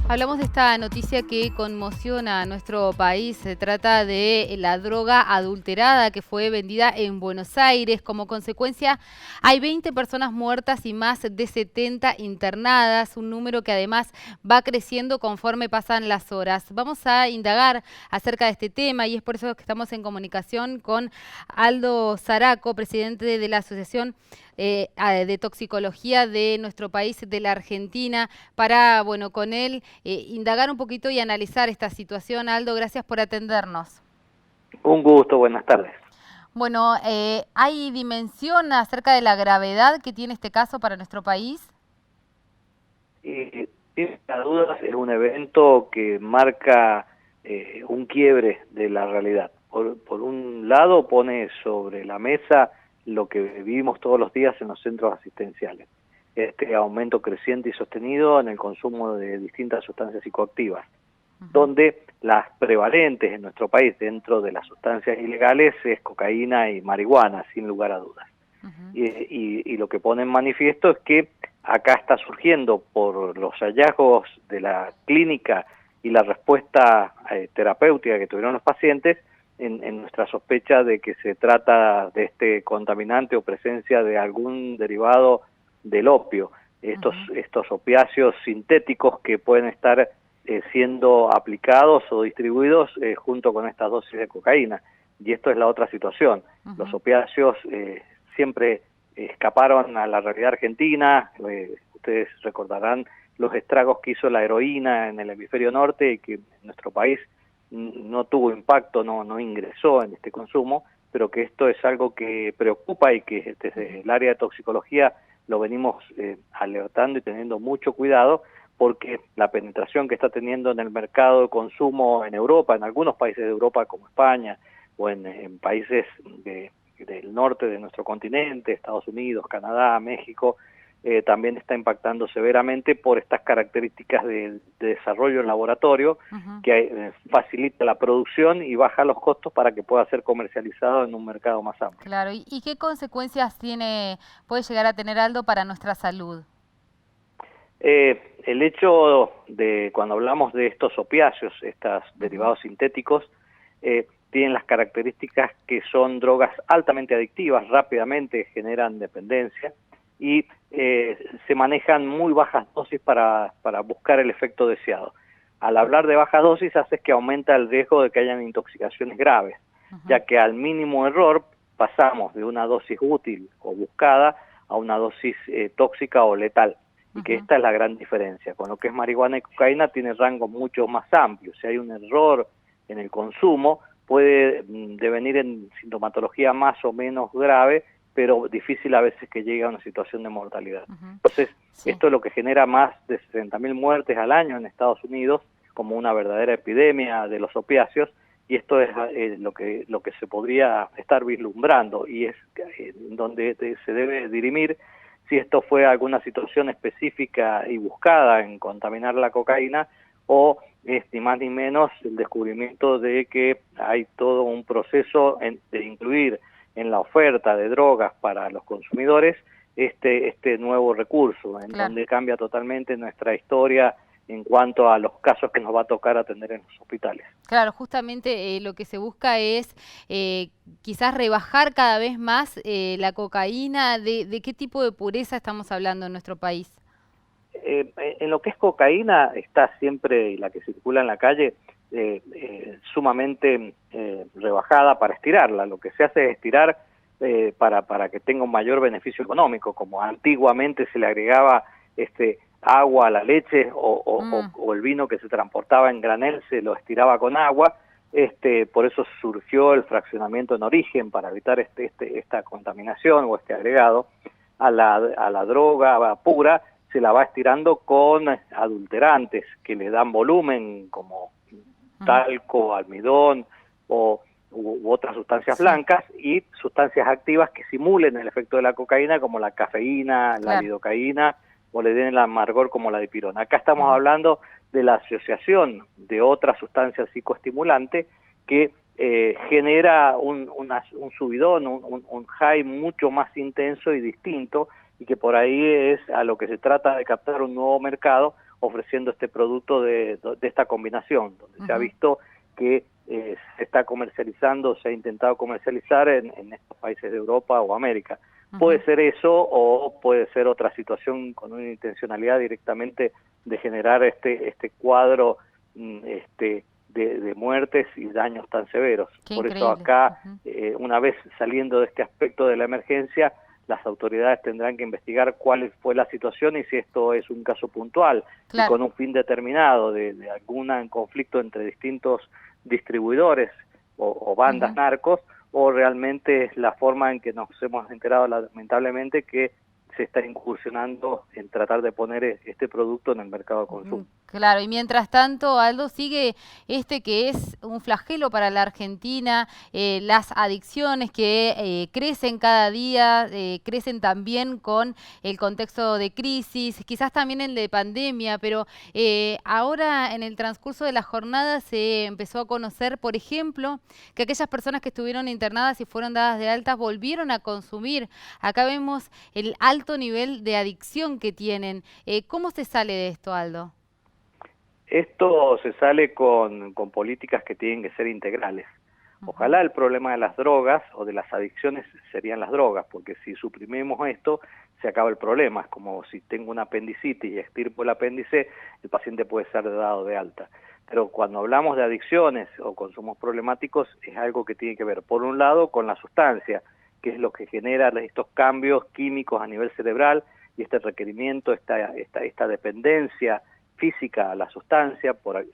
Hablamos de esta noticia que conmociona a nuestro país. Se trata de la droga adulterada que fue vendida en Buenos Aires. Como consecuencia, hay 20 personas muertas y más de 70 internadas, un número que además va creciendo conforme pasan las horas. Vamos a indagar acerca de este tema y es por eso que estamos en comunicación con Aldo Zaraco, presidente de la Asociación de Toxicología de nuestro país, de la Argentina, para, bueno, con él indagar un poquito y analizar esta situación. Aldo, gracias por atendernos. Un gusto, buenas tardes. Bueno, ¿hay dimensión acerca de la gravedad que tiene este caso para nuestro país? Y sin dudas es un evento que marca un quiebre de la realidad. Por un lado pone sobre la mesa lo que vivimos todos los días en los centros asistenciales. Este aumento creciente y sostenido en el consumo de distintas sustancias psicoactivas, donde las prevalentes en nuestro país dentro de las sustancias ilegales es cocaína y marihuana, sin lugar a dudas. Y lo que pone en manifiesto es que acá está surgiendo por los hallazgos de la clínica y la respuesta terapéutica que tuvieron los pacientes en nuestra sospecha de que se trata de este contaminante o presencia de algún derivado del opio, estos opiáceos sintéticos que pueden estar siendo aplicados o distribuidos junto con estas dosis de cocaína. Y esto es la otra situación. Los opiáceos siempre escaparon a la realidad argentina. Ustedes recordarán los estragos que hizo la heroína en el hemisferio norte y que en nuestro país no tuvo impacto, no ingresó en este consumo, pero que esto es algo que preocupa y que desde el área de toxicología lo venimos alertando y teniendo mucho cuidado, porque la penetración que está teniendo en el mercado de consumo en Europa, en algunos países de Europa como España, o en países del norte de nuestro continente, Estados Unidos, Canadá, México, también está impactando severamente por estas características de desarrollo en laboratorio que facilita la producción y baja los costos para que pueda ser comercializado en un mercado más amplio. Claro, ¿y qué consecuencias puede llegar a tener, Aldo, para nuestra salud? El hecho de, cuando hablamos de estos opiáceos, estos derivados sintéticos, tienen las características que son drogas altamente adictivas, rápidamente generan dependencia y se manejan muy bajas dosis para buscar el efecto deseado. Al hablar de bajas dosis hace que aumenta el riesgo de que hayan intoxicaciones graves, ya que al mínimo error pasamos de una dosis útil o buscada a una dosis tóxica o letal. Y que esta es la gran diferencia. Con lo que es marihuana y cocaína tiene rangos mucho más amplios. Si hay un error en el consumo, puede devenir en sintomatología más o menos grave, pero difícil a veces que llegue a una situación de mortalidad. Entonces, esto es lo que genera más de 60.000 muertes al año en Estados Unidos, como una verdadera epidemia de los opiáceos, y esto es lo que se podría estar vislumbrando, y es donde se debe dirimir si esto fue alguna situación específica y buscada en contaminar la cocaína o ni más ni menos el descubrimiento de que hay todo un proceso de incluir en la oferta de drogas para los consumidores este nuevo recurso, en donde cambia totalmente nuestra historia en cuanto a los casos que nos va a tocar atender en los hospitales. Claro, justamente lo que se busca es quizás rebajar cada vez más la cocaína. ¿De qué tipo de pureza estamos hablando en nuestro país? En lo que es cocaína está siempre, y la que circula en la calle, sumamente rebajada para estirarla. Lo que se hace es estirar para que tenga un mayor beneficio económico, como antiguamente se le agregaba agua a la leche o el vino que se transportaba en granel se lo estiraba con agua. Por eso surgió el fraccionamiento en origen, para evitar esta contaminación o este agregado. A la droga pura se la va estirando con adulterantes que le dan volumen, como talco, almidón u otras sustancias blancas, y sustancias activas que simulen el efecto de la cocaína, como la cafeína, la lidocaína, o le den el amargor como la dipirona. Acá estamos hablando de la asociación de otras sustancias psicoestimulantes que genera un subidón, un high mucho más intenso y distinto, y que por ahí es a lo que se trata de captar un nuevo mercado, ofreciendo este producto de esta combinación, donde se ha visto que se está comercializando, se ha intentado comercializar en estos países de Europa o América. Puede ser eso o puede ser otra situación con una intencionalidad directamente de generar este cuadro de muertes y daños tan severos. Qué Por eso increíble. acá, una vez saliendo de este aspecto de la emergencia, las autoridades tendrán que investigar cuál fue la situación y si esto es un caso puntual y Claro. con un fin determinado de algún conflicto entre distintos distribuidores o bandas narcos, o realmente es la forma en que nos hemos enterado lamentablemente que se está incursionando en tratar de poner este producto en el mercado de consumo. Claro, y mientras tanto, Aldo, sigue que es un flagelo para la Argentina, las adicciones que crecen cada día, crecen también con el contexto de crisis, quizás también el de pandemia, pero ahora en el transcurso de la jornada se empezó a conocer, por ejemplo, que aquellas personas que estuvieron internadas y fueron dadas de alta volvieron a consumir. Acá vemos el alto nivel de adicción que tienen. ¿Cómo se sale de esto, Aldo? Esto se sale con políticas que tienen que ser integrales. Ojalá el problema de las drogas o de las adicciones serían las drogas, porque si suprimimos esto, se acaba el problema. Es como si tengo una apendicitis y extirpo el apéndice, el paciente puede ser dado de alta. Pero cuando hablamos de adicciones o consumos problemáticos, es algo que tiene que ver, por un lado, con la sustancia, que es lo que genera estos cambios químicos a nivel cerebral y este requerimiento, esta dependencia física a la sustancia por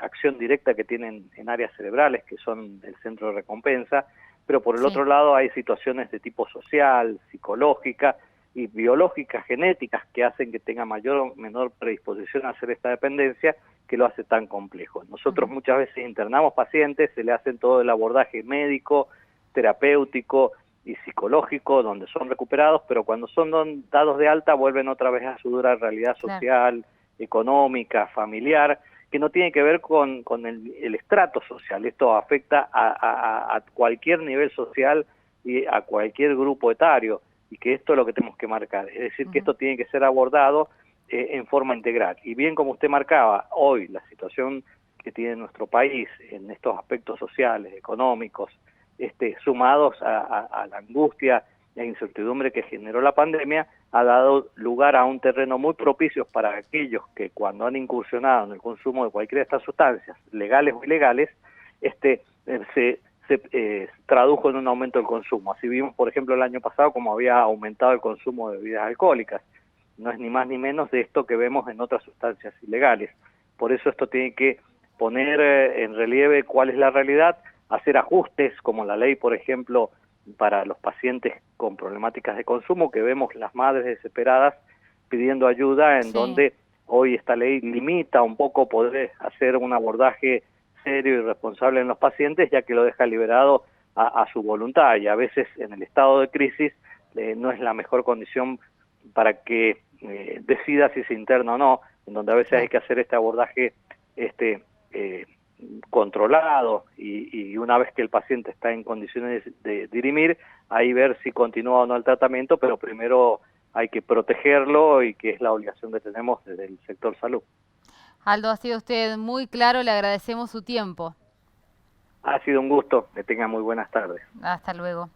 acción directa que tienen en áreas cerebrales que son el centro de recompensa, pero por el otro lado hay situaciones de tipo social, psicológica y biológicas, genéticas, que hacen que tenga mayor o menor predisposición a hacer esta dependencia, que lo hace tan complejo. Nosotros muchas veces internamos pacientes, se le hacen todo el abordaje médico, terapéutico y psicológico, donde son recuperados, pero cuando son dados de alta vuelven otra vez a su dura realidad social, económica, familiar, que no tiene que ver con el estrato social. Esto afecta a cualquier nivel social y a cualquier grupo etario, y que esto es lo que tenemos que marcar. Es decir, que esto tiene que ser abordado en forma integral. Y bien, como usted marcaba, hoy la situación que tiene nuestro país en estos aspectos sociales, económicos, sumados a la angustia e incertidumbre que generó la pandemia, ha dado lugar a un terreno muy propicio para aquellos que cuando han incursionado en el consumo de cualquiera de estas sustancias, legales o ilegales, se tradujo en un aumento del consumo. Así vimos, por ejemplo, el año pasado como había aumentado el consumo de bebidas alcohólicas. No es ni más ni menos de esto que vemos en otras sustancias ilegales. Por eso esto tiene que poner en relieve cuál es la realidad, hacer ajustes, como la ley, por ejemplo, para los pacientes con problemáticas de consumo, que vemos las madres desesperadas pidiendo ayuda, en donde hoy esta ley limita un poco poder hacer un abordaje serio y responsable en los pacientes, ya que lo deja liberado a su voluntad, y a veces en el estado de crisis no es la mejor condición para que decida si se interna o no, en donde a veces hay que hacer este abordaje controlado y una vez que el paciente está en condiciones de dirimir, ahí ver si continúa o no el tratamiento, pero primero hay que protegerlo y que es la obligación que tenemos desde el sector salud. Aldo, ha sido usted muy claro, le agradecemos su tiempo. Ha sido un gusto, que tenga muy buenas tardes. Hasta luego.